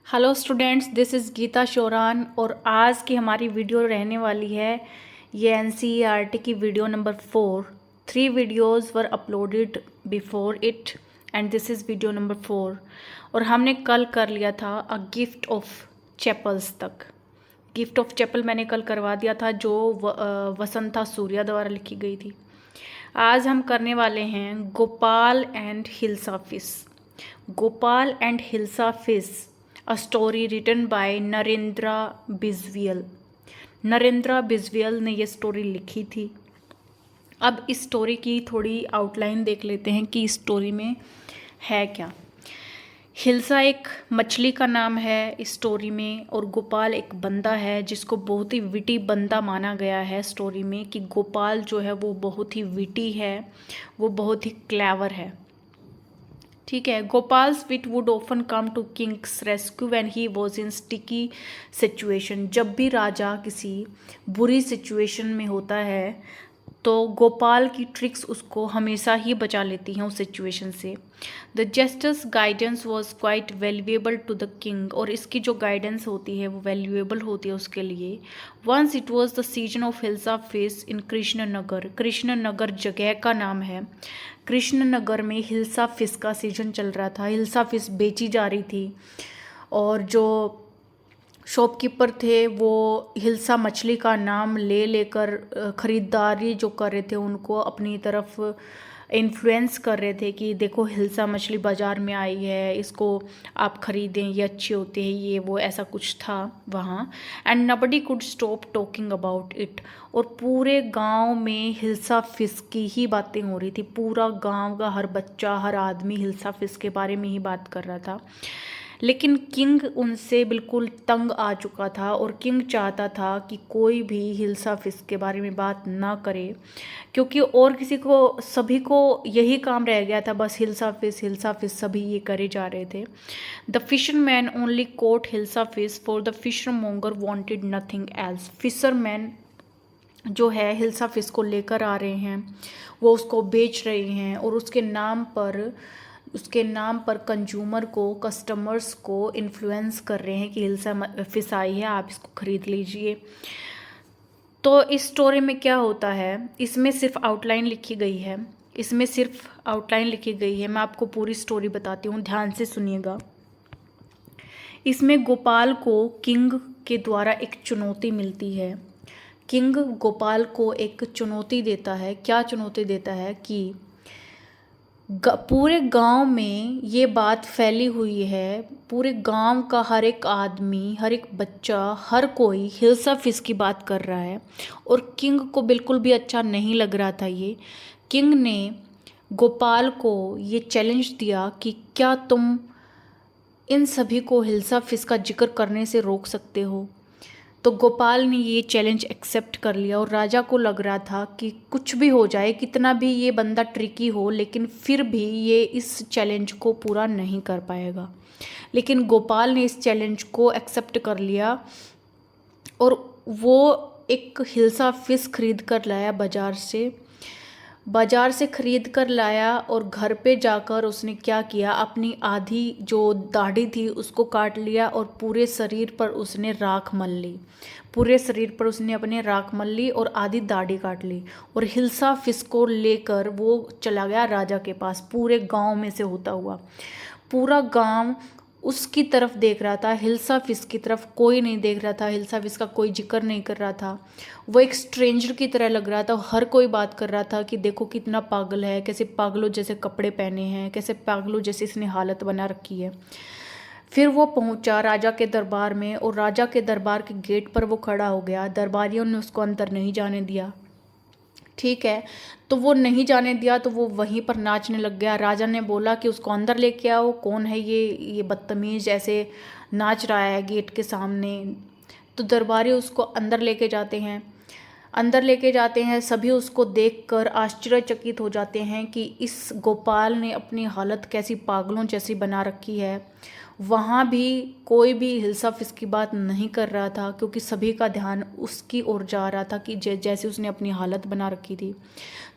Hello students, this is Geeta Shoran और आज की हमारी वीडियो रहने वाली है ये एनसीईआरटी की video number 4। 3 videos were uploaded before it and this is video number 4। और हमने कल कर लिया था अ गिफ्ट ऑफ चैपल्स तक। गिफ्ट ऑफ चैपल मैंने कल करवा दिया था जो वसंता सूर्या द्वारा लिखी गई थी। आज हम करने वाले हैं Gopal and hilsa fish. Gopal and hilsa fish, a story written by Narendra बिजवियल। नरेंद्र बिजवियल ने ये स्टोरी लिखी थी। अब इस स्टोरी की थोड़ी आउटलाइन देख लेते हैं कि इस स्टोरी में है क्या। हिल्सा एक मछली का नाम है इस स्टोरी में, और गोपाल एक बंदा है जिसको बहुत ही विटी बंदा माना गया है स्टोरी में, कि गोपाल जो है वो बहुत ही विटी है, वो बहुत ही क्लेवर है। ठीक है। Gopal's wit would often come to king's rescue when he was in sticky situation. जब भी राजा किसी बुरी सिचुएशन में होता है तो गोपाल की ट्रिक्स उसको हमेशा ही बचा लेती हैं उस सिचुएशन से। The jester's guidance was quite valuable to the king, और इसकी जो गाइडेंस होती है वो वैल्यूएबल होती है उसके लिए। Once it was the season of hilsa fish in Krishnanagar. Krishnanagar जगह का नाम है। कृष्णनगर में हिल्सा फिश का सीजन चल रहा था। हिल्सा फिश बेची जा रही थी और जो शॉपकीपर थे वो हिल्सा मछली का नाम ले लेकर ख़रीदारी जो कर रहे थे उनको अपनी तरफ इन्फ्लुएंस कर रहे थे कि देखो हिल्सा मछली बाज़ार में आई है, इसको आप ख़रीदें, ये अच्छी होती है, ये वो ऐसा कुछ था वहाँ। And nobody could stop talking about it. और पूरे गांव में हिल्सा फिश की ही बातें हो रही थी। पूरा गांव का हर बच्चा, हर आदमी हिल्सा फिश के बारे में ही बात कर रहा था। लेकिन किंग उनसे बिल्कुल तंग आ चुका था और किंग चाहता था कि कोई भी हिल्सा फिश के बारे में बात ना करे, क्योंकि और किसी को, सभी को यही काम रह गया था, बस हिल्सा फिश सभी ये करे जा रहे थे। The fisherman only caught hilsa fish for the fishmonger wanted nothing else. Fisherman जो है हिल्सा फिश को लेकर आ रहे हैं, वो उसको बेच रहे हैं और उसके नाम पर कंज्यूमर को, कस्टमर्स को इन्फ्लुएंस कर रहे हैं कि हिल्सा फिश आई है, आप इसको ख़रीद लीजिए। तो इस स्टोरी में क्या होता है, इसमें सिर्फ आउटलाइन लिखी गई है। मैं आपको पूरी स्टोरी बताती हूँ, ध्यान से सुनिएगा। इसमें गोपाल को किंग के द्वारा एक चुनौती मिलती है। किंग गोपाल को एक चुनौती देता है। क्या चुनौती देता है कि पूरे गांव में ये बात फैली हुई है, पूरे गांव का हर एक आदमी, हर एक बच्चा, हर कोई हिल्सा फिश की बात कर रहा है, और किंग को बिल्कुल भी अच्छा नहीं लग रहा था ये। किंग ने गोपाल को ये चैलेंज दिया कि क्या तुम इन सभी को हिल्सा फिश का जिक्र करने से रोक सकते हो। तो गोपाल ने ये चैलेंज एक्सेप्ट कर लिया, और राजा को लग रहा था कि कुछ भी हो जाए, कितना भी ये बंदा ट्रिकी हो, लेकिन फिर भी ये इस चैलेंज को पूरा नहीं कर पाएगा। लेकिन गोपाल ने इस चैलेंज को एक्सेप्ट कर लिया और वो एक हिल्सा फिश खरीद कर लाया बाजार से खरीद कर लाया, और घर पे जाकर उसने क्या किया, अपनी आधी जो दाढ़ी थी उसको काट लिया और पूरे शरीर पर उसने राख मल ली। पूरे शरीर पर उसने अपने राख मल ली और आधी दाढ़ी काट ली, और हिल्सा फिश को लेकर वो चला गया राजा के पास, पूरे गांव में से होता हुआ। पूरा गांव उसकी तरफ देख रहा था, हिल्सा फिश की तरफ कोई नहीं देख रहा था, हिल्सा फिश का कोई जिक्र नहीं कर रहा था। वो एक स्ट्रेंजर की तरह लग रहा था। हर कोई बात कर रहा था कि देखो कितना पागल है, कैसे पागलों जैसे कपड़े पहने हैं, कैसे पागलों जैसे इसने हालत बना रखी है। फिर वो पहुंचा राजा के दरबार में, और राजा के दरबार के गेट पर वो खड़ा हो गया। दरबारियों ने उसको अंदर नहीं जाने दिया। ठीक है, तो वो नहीं जाने दिया तो वो वहीं पर नाचने लग गया। राजा ने बोला कि उसको अंदर लेके आओ, कौन है ये बदतमीज ऐसे नाच रहा है गेट के सामने। तो दरबारी उसको अंदर लेके जाते हैं। सभी उसको देखकर आश्चर्यचकित हो जाते हैं कि इस गोपाल ने अपनी हालत कैसी पागलों जैसी बना रखी है। वहाँ भी कोई भी हिल्सा फिश की बात नहीं कर रहा था, क्योंकि सभी का ध्यान उसकी ओर जा रहा था कि जैसे उसने अपनी हालत बना रखी थी।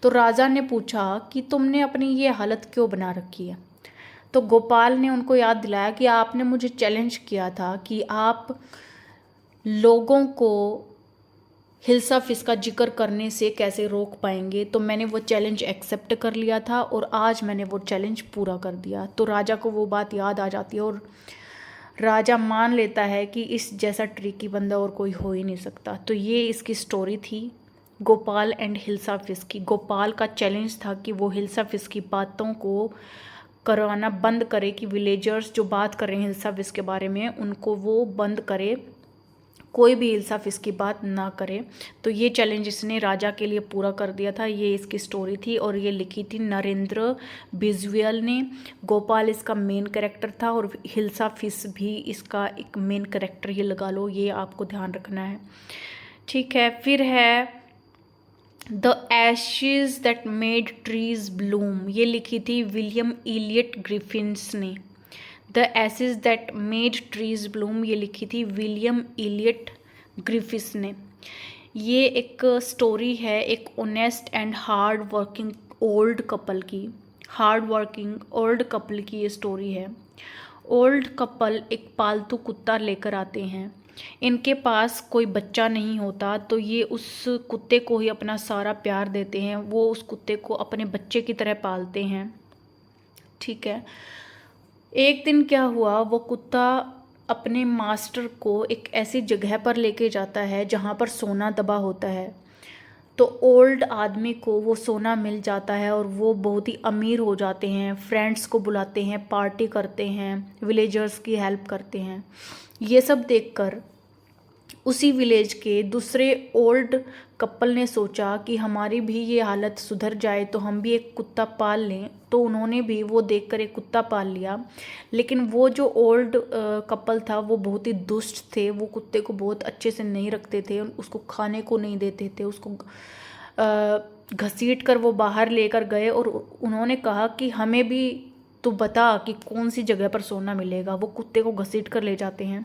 तो राजा ने पूछा कि तुमने अपनी ये हालत क्यों बना रखी है। तो गोपाल ने उनको याद दिलाया कि आपने मुझे चैलेंज किया था कि आप लोगों को हिल्सा फिश का जिक्र करने से कैसे रोक पाएंगे। तो मैंने वो चैलेंज एक्सेप्ट कर लिया था और आज मैंने वो चैलेंज पूरा कर दिया। तो राजा को वो बात याद आ जाती है और राजा मान लेता है कि इस जैसा ट्रिकी बंदा और कोई हो ही नहीं सकता। तो ये इसकी स्टोरी थी गोपाल एंड हिल्सा फिश की। गोपाल का चैलेंज था कि वो हिल्सा फिश की बातों को करवाना बंद करे, कि विलेजर्स जो बात कर रहे हैं हिल्सा फिश के बारे में उनको वो बंद करे, कोई भी हिल्सा फिश की बात ना करे। तो ये चैलेंज इसने राजा के लिए पूरा कर दिया था। ये इसकी स्टोरी थी और ये लिखी थी नरेंद्र बिजूअल ने। गोपाल इसका मेन कैरेक्टर था और हिल्सा फिश भी इसका एक मेन कैरेक्टर ही लगा लो, ये आपको ध्यान रखना है, ठीक है। फिर है the Ashes that made trees Bloom, ये लिखी थी विलियम इलियट ग्रिफिन्स ने। The Ashes that made trees Bloom, ये लिखी थी विलियम इलियट ग्रिफिस ने। ये एक स्टोरी है एक honest and hard working old couple की, हार्ड वर्किंग ओल्ड कपल की ये स्टोरी है। ओल्ड कपल एक पालतू कुत्ता लेकर आते हैं। इनके पास कोई बच्चा नहीं होता, तो ये उस कुत्ते को ही अपना सारा प्यार देते हैं। वो उस कुत्ते को अपने बच्चे की तरह पालते हैं, ठीक है। एक दिन क्या हुआ, वो कुत्ता अपने मास्टर को एक ऐसी जगह पर लेके जाता है जहाँ पर सोना दबा होता है। तो ओल्ड आदमी को वो सोना मिल जाता है और वो बहुत ही अमीर हो जाते हैं, फ्रेंड्स को बुलाते हैं, पार्टी करते हैं, विलेजर्स की हेल्प करते हैं। ये सब देखकर उसी विलेज के दूसरे ओल्ड कपल ने सोचा कि हमारी भी ये हालत सुधर जाए तो हम भी एक कुत्ता पाल लें। तो उन्होंने भी वो देखकर एक कुत्ता पाल लिया। लेकिन वो जो ओल्ड कपल था वो बहुत ही दुष्ट थे, वो कुत्ते को बहुत अच्छे से नहीं रखते थे, उसको खाने को नहीं देते थे, उसको घसीट कर वो बाहर लेकर गए और उन्होंने कहा कि हमें भी तो बता कि कौन सी जगह पर सोना मिलेगा। वो कुत्ते को घसीट कर ले जाते हैं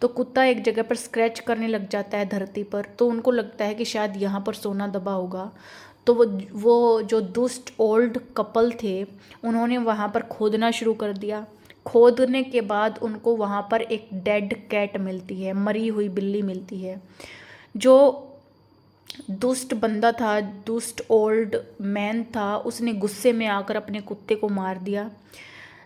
तो कुत्ता एक जगह पर स्क्रैच करने लग जाता है धरती पर। तो उनको लगता है कि शायद यहाँ पर सोना दबा होगा। तो वो जो दुष्ट ओल्ड कपल थे उन्होंने वहाँ पर खोदना शुरू कर दिया। खोदने के बाद उनको वहाँ पर एक डेड कैट मिलती है, मरी हुई बिल्ली मिलती है। जो दुष्ट बंदा था, दुष्ट ओल्ड मैन था, उसने गुस्से में आकर अपने कुत्ते को मार दिया।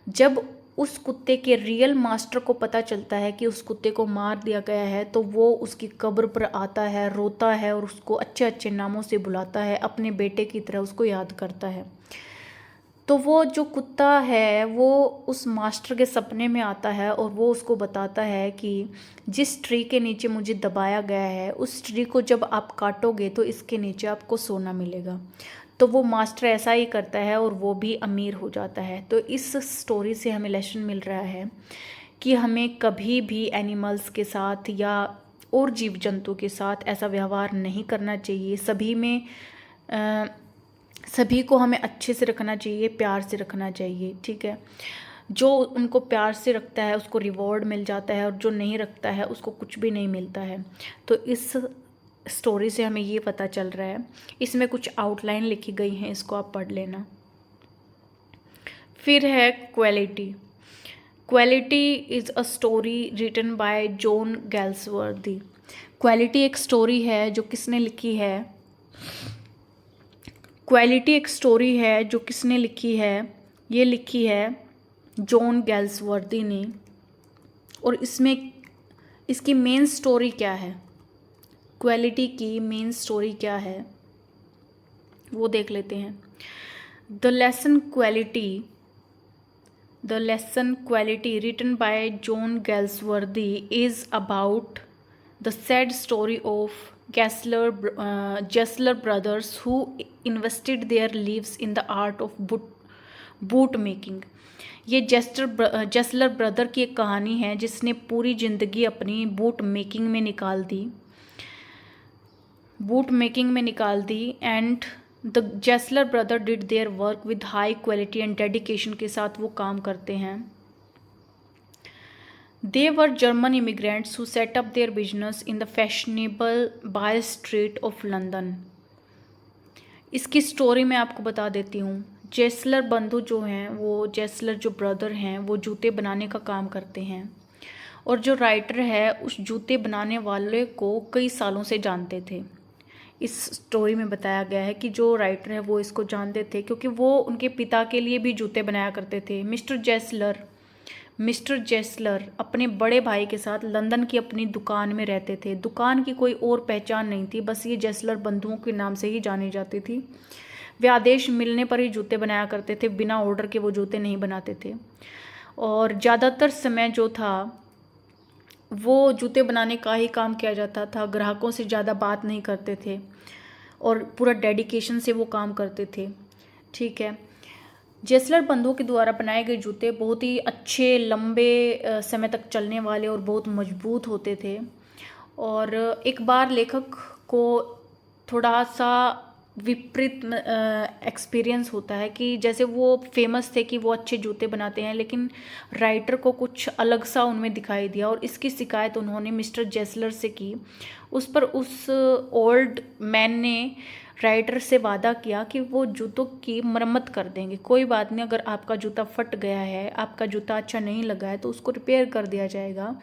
जब उस कुत्ते के रियल मास्टर को पता चलता है कि उस कुत्ते को मार दिया गया है तो वो उसकी कब्र पर आता है, रोता है और उसको अच्छे अच्छे नामों से बुलाता है, अपने बेटे की तरह उसको याद करता है। तो वो जो कुत्ता है वो उस मास्टर के सपने में आता है और वो उसको बताता है कि जिस ट्री के नीचे मुझे दबाया गया है उस ट्री को जब आप काटोगे तो इसके नीचे आपको सोना मिलेगा। तो वो मास्टर ऐसा ही करता है और वो भी अमीर हो जाता है। तो इस स्टोरी से हमें लेसन मिल रहा है कि हमें कभी भी एनिमल्स के साथ या और जीव जंतु के साथ ऐसा व्यवहार नहीं करना चाहिए। सभी को हमें अच्छे से रखना चाहिए, प्यार से रखना चाहिए, ठीक है। जो उनको प्यार से रखता है उसको रिवॉर्ड मिल जाता है और जो नहीं रखता है उसको कुछ भी नहीं मिलता है। तो इस स्टोरी से हमें ये पता चल रहा है। इसमें कुछ आउटलाइन लिखी गई हैं, इसको आप पढ़ लेना। फिर है quality. Quality is a story written by John Galsworthy. Quality एक स्टोरी है जो किसने लिखी है? क्वालिटी एक स्टोरी है जो किसने लिखी है? ये लिखी है जॉन गैल्सवर्दी ने। और इसमें इसकी मेन स्टोरी क्या है, क्वालिटी की मेन स्टोरी क्या है वो देख लेते हैं। The lesson quality written by John Galsworthy is about the sad story of Gessler brothers who invested their lives in the art of boot making। ये जेस्लर ब्रदर की एक कहानी है जिसने पूरी ज़िंदगी अपनी बूट मेकिंग में निकाल दी and the Gessler brother did their work with high quality and dedication के साथ वो काम करते हैं। They were German immigrants who set up their business in the fashionable Bay Street of London। इसकी स्टोरी मैं आपको बता देती हूँ। जेसलर बंधु जो हैं, वो जेसलर जो ब्रदर हैं वो जूते बनाने का काम करते हैं, और जो राइटर है उस जूते बनाने वाले को कई सालों से जानते थे। इस स्टोरी में बताया गया है कि जो राइटर है वो इसको जानते थे क्योंकि वो उनके पिता के लिए भी जूते बनाया करते थे। मिस्टर जेसलर अपने बड़े भाई के साथ लंदन की अपनी दुकान में रहते थे। दुकान की कोई और पहचान नहीं थी, बस ये जेसलर बंधुओं के नाम से ही जानी जाती थी। वे आदेश मिलने पर ही जूते बनाया करते थे, बिना ऑर्डर के वो जूते नहीं बनाते थे। और ज़्यादातर समय जो था वो जूते बनाने का ही काम किया जाता था, ग्राहकों से ज़्यादा बात नहीं करते थे और पूरा डेडिकेशन से वो काम करते थे। ठीक है। जेसलर बंधुओं के द्वारा बनाए गए जूते बहुत ही अच्छे, लंबे समय तक चलने वाले और बहुत मजबूत होते थे। और एक बार लेखक को थोड़ा सा विपरीत एक्सपीरियंस होता है कि जैसे वो फेमस थे कि वो अच्छे जूते बनाते हैं, लेकिन राइटर को कुछ अलग सा उनमें दिखाई दिया और इसकी शिकायत उन्होंने मिस्टर जेसलर से की। उस पर उस ओल्ड मैन ने राइटर से वादा किया कि वो जूतों की मरम्मत कर देंगे। कोई बात नहीं, अगर आपका जूता फट गया है, आपका जूता अच्छा नहीं लगा है, तो उसको रिपेयर कर दिया जाएगा,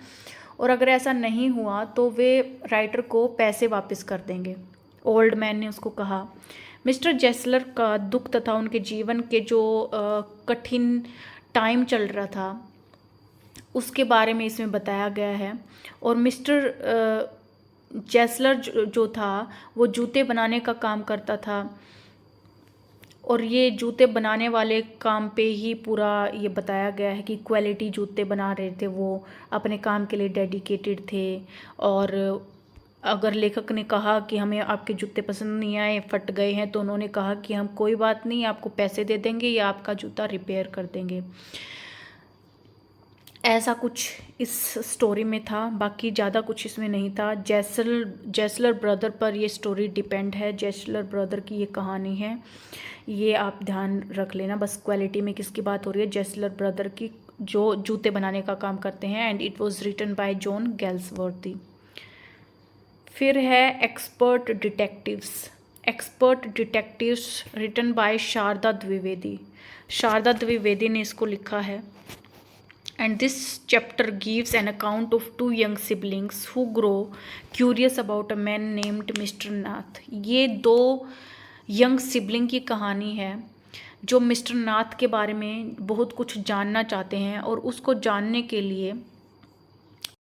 और अगर ऐसा नहीं हुआ तो वे राइटर को पैसे वापस कर देंगे, ओल्ड मैन ने उसको कहा। मिस्टर जेसलर का दुख तथा उनके जीवन के जो कठिन टाइम चल रहा था उसके बारे में इसमें बताया गया है। और मिस्टर जेसलर जो था वो जूते बनाने का काम करता था, और ये जूते बनाने वाले काम पे ही पूरा ये बताया गया है कि क्वालिटी जूते बना रहे थे, वो अपने काम के लिए डेडिकेटेड थे। और अगर लेखक ने कहा कि हमें आपके जूते पसंद नहीं आए, फट गए हैं, तो उन्होंने कहा कि हम कोई बात नहीं, आपको पैसे दे देंगे या आपका जूता रिपेयर कर देंगे। ऐसा कुछ इस स्टोरी में था, बाकी ज़्यादा कुछ इसमें नहीं था। जेसलर ब्रदर पर ये स्टोरी डिपेंड है, जेसलर ब्रदर की ये कहानी है, ये आप ध्यान रख लेना। बस क्वालिटी में किसकी बात हो रही है, जेसलर ब्रदर की, जो जूते बनाने का काम करते हैं। And it was written by John Galsworthy. फिर है expert detectives written by Sharda Dwivedi. Sharda Dwivedi ने इसको लिखा है। And this chapter gives an account of two young siblings who grow curious about a man named Mr. Nath। ये दो यंग सिबलिंग की कहानी है जो मिस्टर नाथ के बारे में बहुत कुछ जानना चाहते हैं और उसको जानने के लिए